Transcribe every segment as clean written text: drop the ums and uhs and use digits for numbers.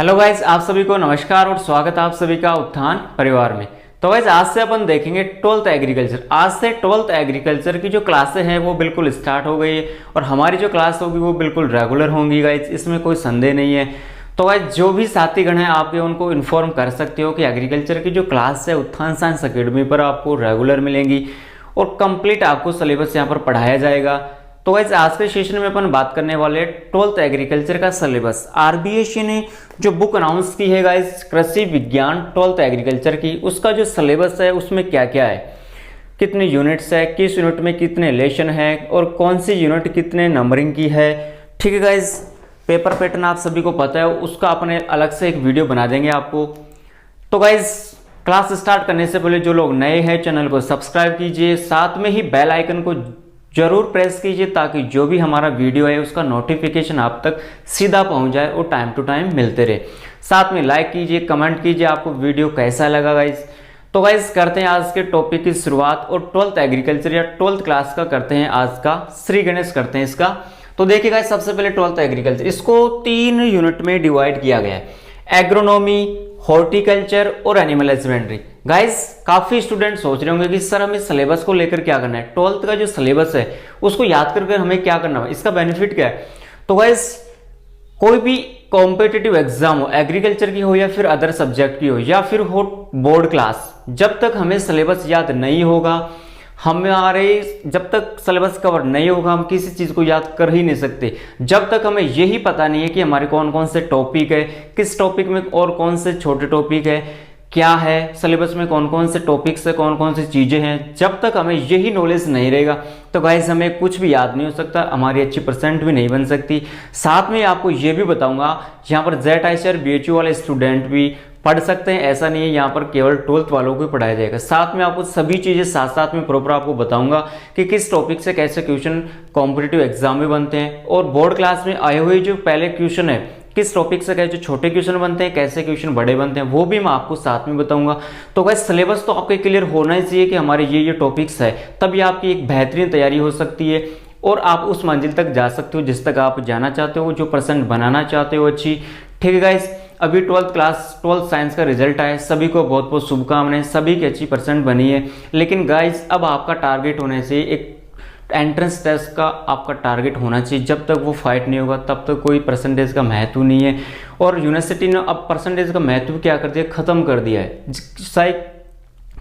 Hello guys, आप सभी को नमस्कार और स्वागत है आप सभी का उत्थान परिवार में। तो गाइज आज से अपन देखेंगे 12th एग्रीकल्चर। आज से 12th एग्रीकल्चर की जो क्लासें हैं वो बिल्कुल स्टार्ट हो गई है और हमारी जो क्लास होगी वो बिल्कुल रेगुलर होंगी गाइज, इसमें कोई संदेह नहीं है। तो गाइज जो भी साथीगण हैं आपके उनको इन्फॉर्म कर सकते हो कि एग्रीकल्चर की जो क्लास है उत्थान साइंस अकेडमी पर आपको रेगुलर मिलेंगी और कंप्लीट आपको सिलेबस यहाँ पर पढ़ाया जाएगा। तो गाइस आज के सेशन में अपन बात करने वाले 12th एग्रीकल्चर का सिलेबस। आरबीएससी ने जो बुक अनाउंस की है गाइस कृषि विज्ञान 12th एग्रीकल्चर की, उसका जो सिलेबस है उसमें क्या क्या है, कितने यूनिट्स है, किस यूनिट में कितने लेसन है और कौन सी यूनिट कितने नंबरिंग की है। ठीक है गाइस, पेपर पैटर्न आप सभी को पता है, उसका अपने अलग से एक वीडियो बना देंगे आपको। तो गाइस क्लास स्टार्ट करने से पहले जो लोग नए हैं चैनल को सब्सक्राइब कीजिए, साथ में ही बेल आइकन को जरूर प्रेस कीजिए ताकि जो भी हमारा वीडियो है उसका नोटिफिकेशन आप तक सीधा पहुंच जाए और टाइम टू टाइम मिलते रहे। साथ में लाइक कीजिए, कमेंट कीजिए आपको वीडियो कैसा लगा गाइस। तो गाइस करते हैं आज के टॉपिक की शुरुआत और 12th एग्रीकल्चर या 12th क्लास का करते हैं आज का श्री गणेश करते हैं इसका। तो देखिए गाइस सबसे पहले 12th एग्रीकल्चर, इसको 3 यूनिट में डिवाइड किया गया है, एग्रोनॉमी, हॉर्टिकल्चर और एनिमल हस्बेंड्री। गाइस काफी स्टूडेंट सोच रहे होंगे कि सर हमें सिलेबस को लेकर क्या करना है, 12th का जो सिलेबस है उसको याद कर हमें क्या करना है, इसका बेनिफिट क्या है। तो गाइस कोई भी कॉम्पिटिटिव एग्जाम हो, एग्रीकल्चर की हो या फिर अदर सब्जेक्ट की हो या फिर हो बोर्ड क्लास, जब तक हमें सिलेबस याद नहीं होगा, जब तक सिलेबस कवर नहीं होगा हम किसी चीज को याद कर ही नहीं सकते। जब तक हमें यही पता नहीं है कि हमारे कौन कौन से टॉपिक है, किस टॉपिक में और कौन से छोटे टॉपिक है, क्या है सिलेबस में, कौन कौन से टॉपिक्स है, कौन कौन सी चीजें हैं, जब तक हमें यही नॉलेज नहीं रहेगा तो गाइस हमें कुछ भी याद नहीं हो सकता, हमारी अच्छी परसेंट भी नहीं बन सकती। साथ में आपको ये भी बताऊंगा यहाँ पर ZICR BHU वाले स्टूडेंट भी पढ़ सकते हैं, ऐसा नहीं है यहाँ पर केवल 12th वालों को पढ़ाया जाएगा। साथ में आपको सभी चीजें साथ साथ में प्रॉपर आपको बताऊंगा कि किस टॉपिक से कैसे क्वेश्चन कॉम्पिटिटिव एग्जाम में बनते हैं और बोर्ड क्लास में आए हुए जो पहले क्वेश्चन है किस टॉपिक से कैसे छोटे क्वेश्चन बनते हैं, कैसे क्वेश्चन बड़े बनते हैं, वो भी मैं आपको साथ में बताऊंगा। तो गाइस सिलेबस तो आपके क्लियर होना ही चाहिए कि हमारे ये टॉपिक्स है, तभी आपकी एक बेहतरीन तैयारी हो सकती है और आप उस मंजिल तक जा सकते हो जिस तक आप जाना चाहते हो, जो परसेंट बनाना चाहते हो अच्छी। ठीक है गाइस, अभी 12th क्लास 12th साइंस का रिजल्ट आया, सभी को बहुत बहुत शुभकामनाएं, सभी की अच्छी परसेंट बनी है। लेकिन गाइस अब आपका टारगेट होने से एक एंट्रेंस टेस्ट का आपका टारगेट होना चाहिए। जब तक वो फाइट नहीं होगा तब तक कोई परसेंटेज का महत्व नहीं है। और यूनिवर्सिटी ने अब परसेंटेज का महत्व क्या कर दिया, खत्म कर दिया है। शायद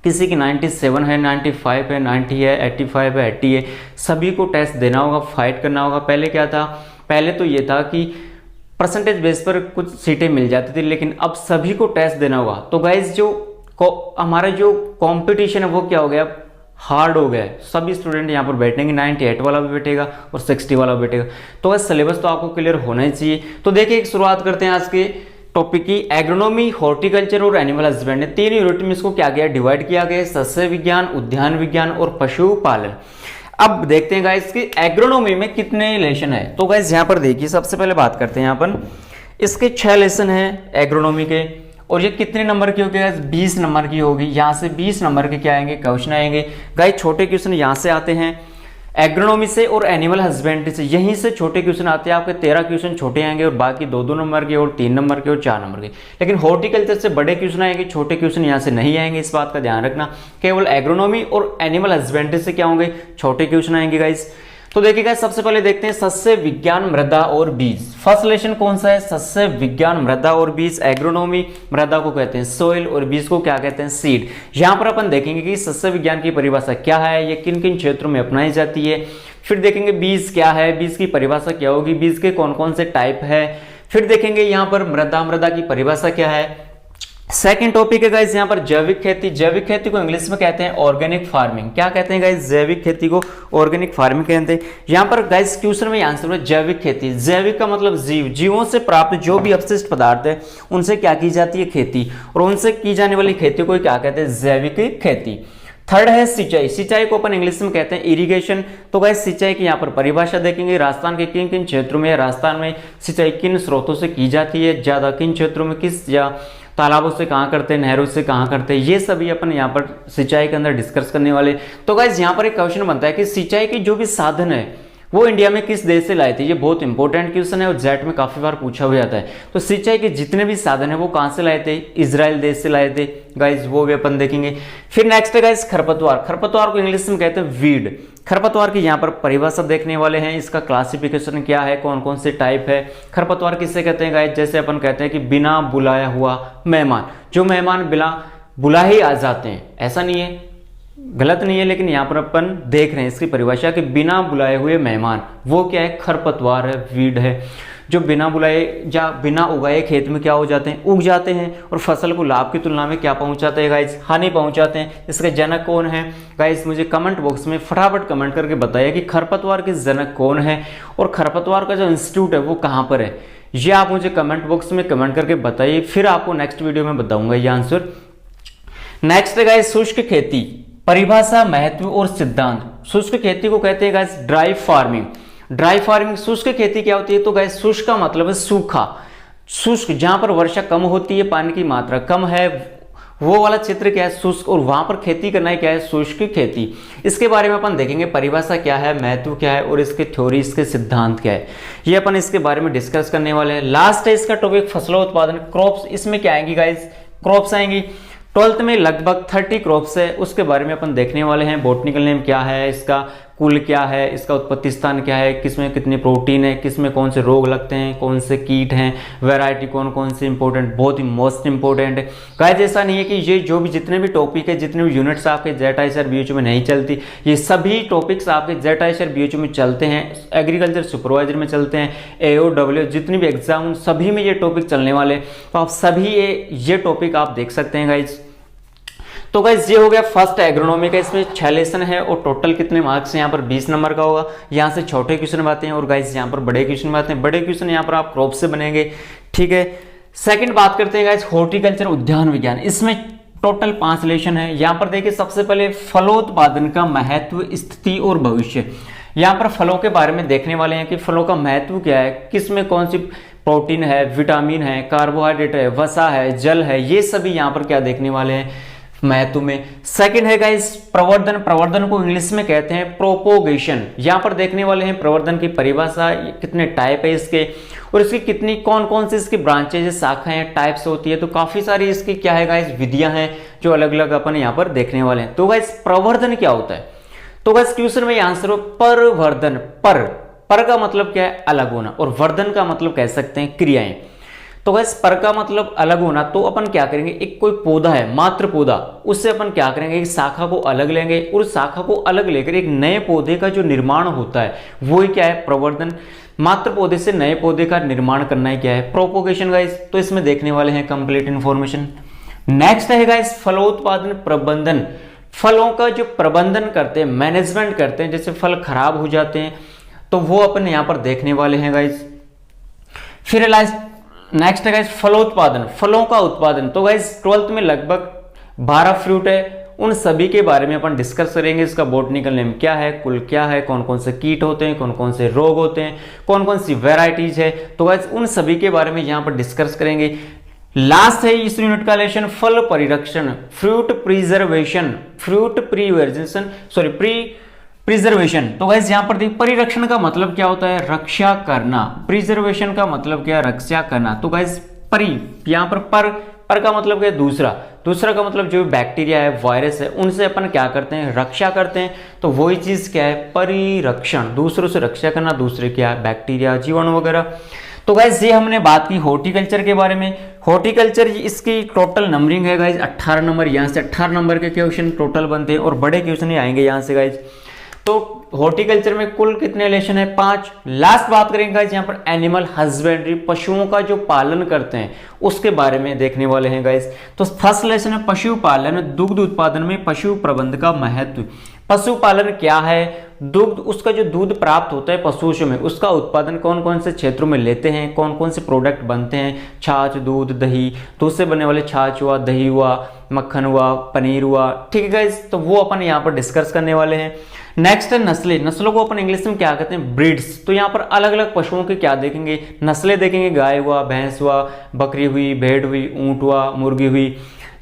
किसी की 97 है, 95 है, 90 है, 85 है, 80 है, सभी को टेस्ट देना होगा, फाइट करना होगा। पहले क्या था, पहले तो ये था कि परसेंटेज बेस पर कुछ सीटें मिल जाती थी, लेकिन अब सभी को टेस्ट देना होगा। तो गाइज जो हमारा जो कंपटीशन है वो क्या हो गया, हार्ड हो गया है। सभी स्टूडेंट यहाँ पर बैठेंगे, 98 वाला भी बैठेगा और 60 वाला भी बैठेगा। तो बस सिलेबस तो आपको क्लियर होना ही चाहिए। तो देखिए एक शुरुआत करते हैं आज के टॉपिक की। एग्रोनॉमी, हॉर्टिकल्चर और एनिमल हस्बेंड्री 3 यूनिट में इसको क्या गया, डिवाइड किया गया, सस्य विज्ञान, उद्यान विज्ञान और पशुपालन। अब देखते हैं गाइस कि एग्रोनॉमी में कितने लेसन है। तो गाइस यहाँ पर देखिए सबसे पहले बात करते हैं, यहाँ पर इसके 6 लेसन है एग्रोनॉमी के और ये कितने नंबर की होगी, 20 नंबर की होगी। यहाँ से 20 नंबर के क्या आएंगे, क्वेश्चन आएंगे। गाइस छोटे क्वेश्चन यहाँ से आते हैं एग्रोनॉमी से और एनिमल हस्बेंड्री से, यहीं से छोटे क्वेश्चन आते हैं। आपके 13 क्वेश्चन छोटे आएंगे और बाकी 2-2 नंबर के और 3 नंबर के और 4 नंबर के। लेकिन हॉर्टिकल्चर से बड़े क्वेश्चन आएंगे, छोटे क्वेश्चन यहाँ से नहीं आएंगे, इस बात का ध्यान रखना। केवल एग्रोनॉमी और एनिमल हस्बेंड्री से क्या होंगे, छोटे क्वेश्चन आएंगे गाइस। तो देखिएगा सबसे पहले देखते हैं सस्य विज्ञान, मृदा और बीज। फर्स्ट लेसन कौन सा है, सस्य विज्ञान, मृदा और बीज। एग्रोनॉमी मृदा को कहते हैं सोइल और बीज को क्या कहते हैं, सीड। यहां पर अपन देखेंगे कि सस्य विज्ञान की परिभाषा क्या है, ये किन किन क्षेत्रों में अपनाई जाती है। फिर देखेंगे बीज क्या है, बीज की परिभाषा क्या होगी, बीज के कौन कौन से टाइप है। फिर देखेंगे यहाँ पर मृदा की परिभाषा क्या है। सेकंड टॉपिक है गाइस यहाँ पर जैविक खेती। जैविक खेती को इंग्लिश में कहते हैं ऑर्गेनिक फार्मिंग। क्या कहते हैं गाइस, जैविक खेती को ऑर्गेनिक फार्मिंग कहते हैं। यहाँ पर गाइस क्वेश्चन में आंसर है जैविक खेती। जैविक का मतलब जीव, जीवों से प्राप्त जो भी अपशिष्ट पदार्थ है उनसे क्या की जाती है, खेती, और उनसे की जाने वाली खेती को क्या कहते हैं, जैविक खेती। थर्ड है सिंचाई। सिंचाई को अपन इंग्लिश में कहते हैं इरिगेशन। तो गाइस सिंचाई की यहाँ पर परिभाषा देखेंगे, राजस्थान के किन किन क्षेत्रों में, राजस्थान में सिंचाई किन स्रोतों से की जाती है, ज्यादा किन क्षेत्रों में, किस या तालाबों से कहाँ करते हैं, नहरों से कहाँ करते हैं, ये सभी अपन यहाँ पर सिंचाई के अंदर डिस्कस करने वाले। तो गाइस यहाँ पर एक क्वेश्चन बनता है कि सिंचाई की जो भी साधन है वो इंडिया में किस देश से लाए थे? ये बहुत इंपॉर्टेंट क्वेश्चन है और जेट में काफी बार पूछा हुआ जाता है। तो सिंचाई के जितने भी साधन है वो कहां से लाए थे? इजराइल देश से लाए थे गाइज, वो भी अपन देखेंगे। फिर नेक्स्ट है गाइज खरपतवार। खरपतवार को इंग्लिश में कहते हैं वीड। खरपतवार की यहाँ पर परिभाषा देखने वाले हैं, इसका क्लासिफिकेशन क्या है, कौन कौन से टाइप है। खरपतवार किससे कहते हैं गाइज? जैसे अपन कहते हैं कि बिना बुलाया हुआ मेहमान, जो मेहमान बिना बुला ही आ जाते हैं, ऐसा नहीं है, गलत नहीं है, लेकिन यहाँ पर अपन देख रहे हैं इसकी परिभाषा कि बिना बुलाए हुए मेहमान, वो क्या है? खरपतवार है, वीड है, जो बिना बुलाए या बिना उगाए खेत में क्या हो जाते हैं? उग जाते हैं और फसल को लाभ की तुलना में क्या पहुंचाते हैं गाइज? हानि पहुंचाते हैं। इसके जनक कौन है गाइज? मुझे कमेंट बॉक्स में फटाफट कमेंट करके बताइए कि खरपतवार के जनक कौन है और खरपतवार का जो इंस्टीट्यूट है वो कहाँ पर है, ये आप मुझे कमेंट बॉक्स में कमेंट करके बताइए, फिर आपको नेक्स्ट वीडियो में बताऊंगा ये आंसर। नेक्स्ट है गाइज शुष्क खेती, परिभाषा, महत्व और सिद्धांत। शुष्क खेती को कहते हैं guys dry farming. Dry farming, शुष्क खेती क्या होती है? तो गाइस शुष्क का मतलब है सूखा, शुष्क जहां पर वर्षा कम होती है, पानी की मात्रा कम है, वो वाला क्षेत्र क्या है? शुष्क, और वहां पर खेती करना है क्या है? शुष्क खेती। इसके बारे में अपन देखेंगे परिभाषा क्या है, महत्व क्या है और इसके थ्योरी, इसके सिद्धांत क्या है, ये अपन इसके बारे में डिस्कस करने वाले हैं। लास्ट है इसका टॉपिक फसलों उत्पादन, क्रॉप्स। इसमें क्या आएंगी गाइस? क्रॉप्स आएंगी। 12th में लगभग 30 क्रॉप्स है, उसके बारे में अपन देखने वाले हैं। बॉटनिकल नेम क्या है, इसका कुल क्या है, इसका उत्पत्ति स्थान क्या है, किसमें कितनी प्रोटीन है, किसमें कौन से रोग लगते हैं, कौन से कीट हैं, वैरायटी कौन कौन से इंपॉर्टेंट, बहुत ही मोस्ट इंपॉर्टेंट है गाइस। ऐसा नहीं है कि ये जो भी जितने भी टॉपिक है, जितने भी यूनिट्स आपके जेट बीएचयू में नहीं चलती, ये सभी टॉपिक्स आपके जेट बीएचयू में चलते हैं, एग्रीकल्चर सुपरवाइजर में चलते हैं, AOW जितनी भी एग्जाम सभी में ये टॉपिक चलने वाले, तो आप सभी ये टॉपिक आप देख सकते हैं गाइज। तो गाइस ये हो गया फर्स्ट एग्रोनॉमी का, इसमें 6 लेसन है और टोटल कितने मार्क्स हैं? यहाँ पर 20 नंबर का होगा। यहाँ से छोटे क्वेश्चन आते हैं और गाइस यहाँ पर बड़े क्वेश्चन आते हैं। बड़े क्वेश्चन यहाँ पर आप क्रॉप से बनेंगे, ठीक है। सेकंड बात करते हैं गाइस हॉर्टिकल्चर, उद्यान विज्ञान। इसमें टोटल 5 लेसन है। यहाँ पर देखिए सबसे पहले फलोत्पादन का महत्व, स्थिति और भविष्य। यहाँ पर फलों के बारे में देखने वाले हैं कि फलों का महत्व क्या है, किसमें कौन सी प्रोटीन है, विटामिन है, कार्बोहाइड्रेट है, वसा है, जल है, ये सभी यहाँ पर क्या देखने वाले हैं महत्व में। सेकंड है गाइस प्रवर्धन। प्रवर्धन को इंग्लिश में कहते हैं प्रोपोगेशन। यहां पर देखने वाले हैं प्रवर्धन की परिभाषा, कितने टाइप है इसके और इसकी कितनी कौन कौन सी इसकी ब्रांचेज, शाखाएं, टाइप्स होती है। तो काफी सारी इसकी क्या है गाइस विधियां हैं जो अलग अलग अपन यहां पर देखने वाले हैं। तो गाइस प्रवर्धन क्या होता है? तो गाइस क्वेश्चन में आंसर हो परवर्धन। पर का मतलब क्या है? अलग होना, और वर्धन का मतलब कह सकते हैं क्रियाएं। तो गैस पर का मतलब अलग होना, तो अपन क्या करेंगे, एक कोई पौधा है मात्र पौधा, उससे अपन क्या करेंगे, एक शाखा को अलग लेंगे और शाखा को अलग लेकर एक नए पौधे का जो निर्माण होता है वो ही क्या है प्रवर्धन। मात्र पौधे से नए पौधे का निर्माण करना ही क्या है प्रोपोगेशन गाइस। तो इसमें देखने वाले हैं कंप्लीट इंफॉर्मेशन। नेक्स्ट है गाइस फलोत्पादन प्रबंधन। फलों का जो प्रबंधन करते हैं, मैनेजमेंट करते हैं, जैसे फल खराब हो जाते हैं तो वो अपन यहां पर देखने वाले हैं गाइस। फिर नेक्स्ट है गाइस फलोत्पादन, फलों का उत्पादन। तो गाइस 12th में लगभग 12 फ्रूट है, उन सभी के बारे में अपन डिस्कस करेंगे। इसका बॉटनिकल नेम क्या है, कुल क्या है, कौन कौन से कीट होते हैं, कौन कौन से रोग होते हैं, कौन कौन सी वेराइटीज है। तो गाइस उन सभी के बारे में यहां पर डिस्कस करेंगे। लास्ट है इस यूनिट का लेसन फल परिरक्षण, फ्रूट प्रिजर्वेशन, प्रिजर्वेशन। तो गाइस यहां पर देखिए परिरक्षण का मतलब क्या होता है, रक्षा करना। प्रिजर्वेशन का मतलब क्या है, रक्षा करना। तो गाइस यहां पर का मतलब क्या है, दूसरा का मतलब जो बैक्टीरिया है, वायरस है, उनसे अपन क्या करते हैं, रक्षा करते हैं। तो वही चीज क्या है, परिरक्षण, दूसरों से रक्षा करना। दूसरे क्या है, बैक्टीरिया, जीवाणु वगैरह। तो गाइस ये हमने बात की हॉर्टिकल्चर के बारे में। हॉर्टिकल्चर इसकी टोटल नंबरिंग है गाइस 18 नंबर। यहाँ से 18 नंबर के क्वेश्चन टोटल बनते हैं और बड़े क्वेश्चन ही आएंगे यहाँ से गाइस। तो हॉर्टिकल्चर में कुल कितने लेसन है, 5। लास्ट बात करेंगे गाइस यहाँ पर एनिमल हस्बेंड्री, पशुओं का जो पालन करते हैं उसके बारे में देखने वाले हैं गाइस। तो फर्स्ट लेसन है पशुपालन, दुग्ध उत्पादन में पशु प्रबंध का महत्व। पशुपालन क्या है, दुग्ध, उसका जो दूध प्राप्त होता है पशुओं से में, उसका उत्पादन कौन कौन से क्षेत्रों में लेते हैं, कौन कौन से प्रोडक्ट बनते हैं, छाछ, दूध, दही, दूध से बनने वाले छाछ हुआ, दही हुआ, मक्खन हुआ, पनीर हुआ, ठीक है गाइस। तो वो अपन यहाँ पर डिस्कस करने वाले हैं। नेक्स्ट है नस्लें। नस्लों को अपन इंग्लिश में क्या कहते हैं, ब्रीड्स। तो यहाँ पर अलग अलग पशुओं के क्या देखेंगे, नस्लें देखेंगे। गाय हुआ, भैंस हुआ, बकरी हुई, भेड़ हुई, ऊंट हुआ, मुर्गी हुई,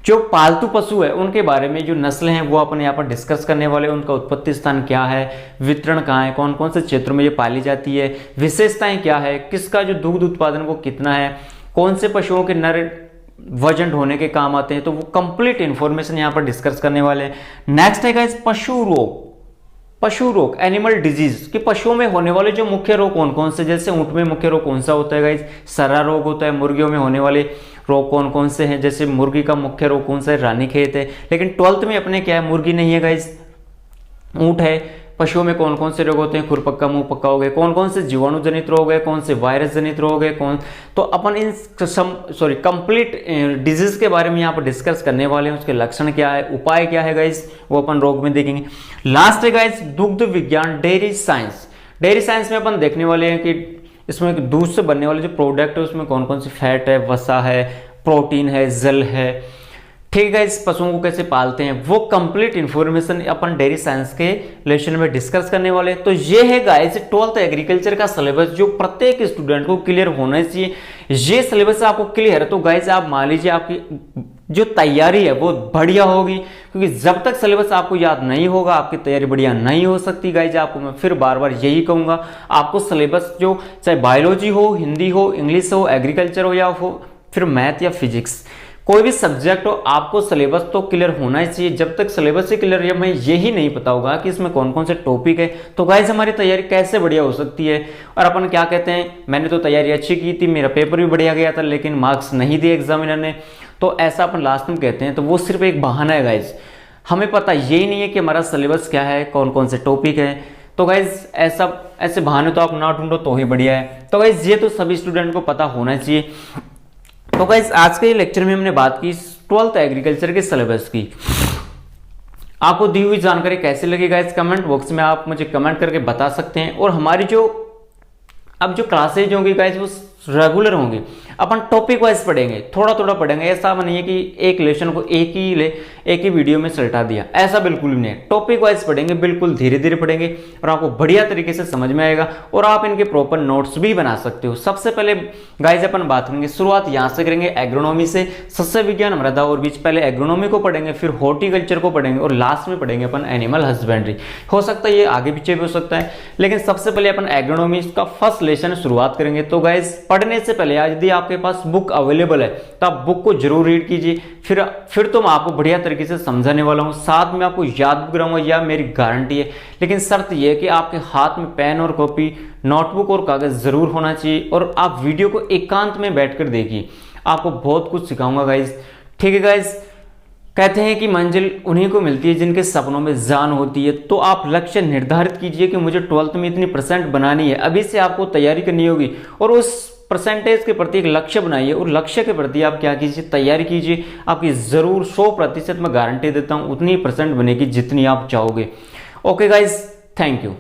जो पालतू पशु है उनके बारे में, जो नस्लें हैं वो अपन यहाँ पर डिस्कस करने वाले हैं। उनका उत्पत्ति स्थान क्या है, वितरण कहाँ है, कौन कौन से क्षेत्रों में ये पाली जाती है, विशेषताएं क्या है, किसका जो दुग्ध उत्पादन वो कितना है, कौन से पशुओं के नर वजन ढोने के काम आते हैं, तो वो कंप्लीट इंफॉर्मेशन यहाँ पर डिस्कस करने वाले हैं। नेक्स्ट है गाइस पशु रोग एनिमल डिजीज, कि पशुओं में होने वाले जो मुख्य रोग कौन कौन से, जैसे ऊंट में मुख्य रोग कौन सा होता है गाइस, सरा रोग होता है। मुर्गियों में होने वाले रोग कौन कौन से हैं, जैसे मुर्गी का मुख्य रोग कौन सा है, रानीखेत है। लेकिन 12th में अपने क्या है, मुर्गी नहीं है गाइस, ऊंट है। पशुओं में कौन कौन से रोग होते हैं, खुरपक्का मुंह पक्का हो गए, कौन कौन से जीवाणु जनित रोग है, कौन से वायरस जनित रोग है, कौन, तो अपन इन कंप्लीट डिजीज के बारे में यहाँ पर डिस्कस करने वाले हैं। उसके लक्षण क्या है, उपाय क्या है गाइस, वो अपन रोग में देखेंगे। लास्ट है गाइस दुग्ध विज्ञान डेयरी साइंस। डेयरी साइंस में अपन देखने वाले हैं कि इसमें दूध से बनने वाले जो प्रोडक्ट है उसमें कौन कौन से फैट है, वसा है, प्रोटीन है, जल है, ठीक है। इस पशुओं को कैसे पालते हैं वो कंप्लीट इंफॉर्मेशन अपन डेयरी साइंस के लेसन में डिस्कस करने वाले हैं। तो ये है गाइस 12th एग्रीकल्चर का सिलेबस जो प्रत्येक स्टूडेंट को क्लियर होना चाहिए। ये सिलेबस आपको क्लियर है तो गाइस आप मान लीजिए आपकी जो तैयारी है वो बढ़िया होगी, क्योंकि जब तक सिलेबस आपको याद नहीं होगा आपकी तैयारी बढ़िया नहीं हो सकती। गाइस आपको मैं फिर बार बार यही कहूंगा, आपको सिलेबस जो चाहे बायोलॉजी हो, हिंदी हो, इंग्लिश हो, एग्रीकल्चर हो या हो फिर मैथ या फिजिक्स, कोई भी सब्जेक्ट हो, आपको सिलेबस तो क्लियर होना ही चाहिए। जब तक सिलेबस ही क्लियर है, हमें यही नहीं पता होगा कि इसमें कौन कौन से टॉपिक है, तो गाइस हमारी तैयारी कैसे बढ़िया हो सकती है। और अपन क्या कहते हैं, मैंने तो तैयारी अच्छी की थी, मेरा पेपर भी बढ़िया गया था, लेकिन मार्क्स नहीं दिए एग्जामिनर ने, तो ऐसा अपन लास्ट में कहते हैं, तो वो सिर्फ एक बहाना है गाइस। हमें पता यही नहीं है कि हमारा सिलेबस क्या है, कौन कौन से टॉपिक है। तो गाइज ऐसे बहाने तो आप ना ढूंढो तो ही बढ़िया है। तो गाइज ये तो सभी स्टूडेंट को पता होना चाहिए। तो गाइस आज के लेक्चर में हमने बात की 12th एग्रीकल्चर के सिलेबस की। आपको दी हुई जानकारी कैसी लगी गाइस, कमेंट बॉक्स में आप मुझे कमेंट करके बता सकते हैं। और हमारी जो अब जो क्लासेज होंगी गाइस वो रेगुलर होंगी, अपन टॉपिक वाइज पढ़ेंगे, थोड़ा थोड़ा पढ़ेंगे। ऐसा नहीं है कि एक लेसन को एक ही वीडियो में सल्टा दिया, ऐसा बिल्कुल भी नहीं। टॉपिक वाइज पढ़ेंगे, बिल्कुल धीरे धीरे पढ़ेंगे और आपको बढ़िया तरीके से समझ में आएगा और आप इनके प्रॉपर नोट्स भी बना सकते हो। सबसे पहले गाइस अपन बात करेंगे, शुरुआत यहाँ से करेंगे एग्रोनॉमी से, सस्य विज्ञान, मृदा और बीज। पहले एग्रोनॉमी को पढ़ेंगे, फिर हॉर्टिकल्चर को पढ़ेंगे और लास्ट में पढ़ेंगे अपन एनिमल हस्बेंड्री। हो सकता है ये आगे पीछे भी हो सकता है, लेकिन सबसे पहले अपन एग्रोनॉमी का फर्स्ट लेसन शुरुआत करेंगे। तो गाइस पढ़ने से पहले यदि आपके पास बुक अवेलेबल है तो आप बुक को जरूर रीड कीजिए, फिर तो मैं आपको बढ़िया तरीके से समझाने वाला हूं, साथ में आपको याद भी कराऊंगा, यह मेरी गारंटी है। लेकिन शर्त यह है कि आपके हाथ में पेन और कॉपी, नोटबुक और कागज जरूर होना चाहिए और आप वीडियो को एकांत में बैठकर देखिए, आपको बहुत कुछ सिखाऊंगा गाइज। ठीक है गाइज, कहते हैं कि मंजिल उन्हीं को मिलती है जिनके सपनों में जान होती है। तो आप लक्ष्य निर्धारित कीजिए कि मुझे 12th में इतनी % बनानी है, अभी से आपको तैयारी करनी होगी और उस परसेंटेज के प्रति एक लक्ष्य बनाइए और लक्ष्य के प्रति आप क्या कीजिए, तैयारी कीजिए। आपकी जरूर 100% मैं गारंटी देता हूं उतनी % बनेगी जितनी आप चाहोगे। Okay guys, thank you.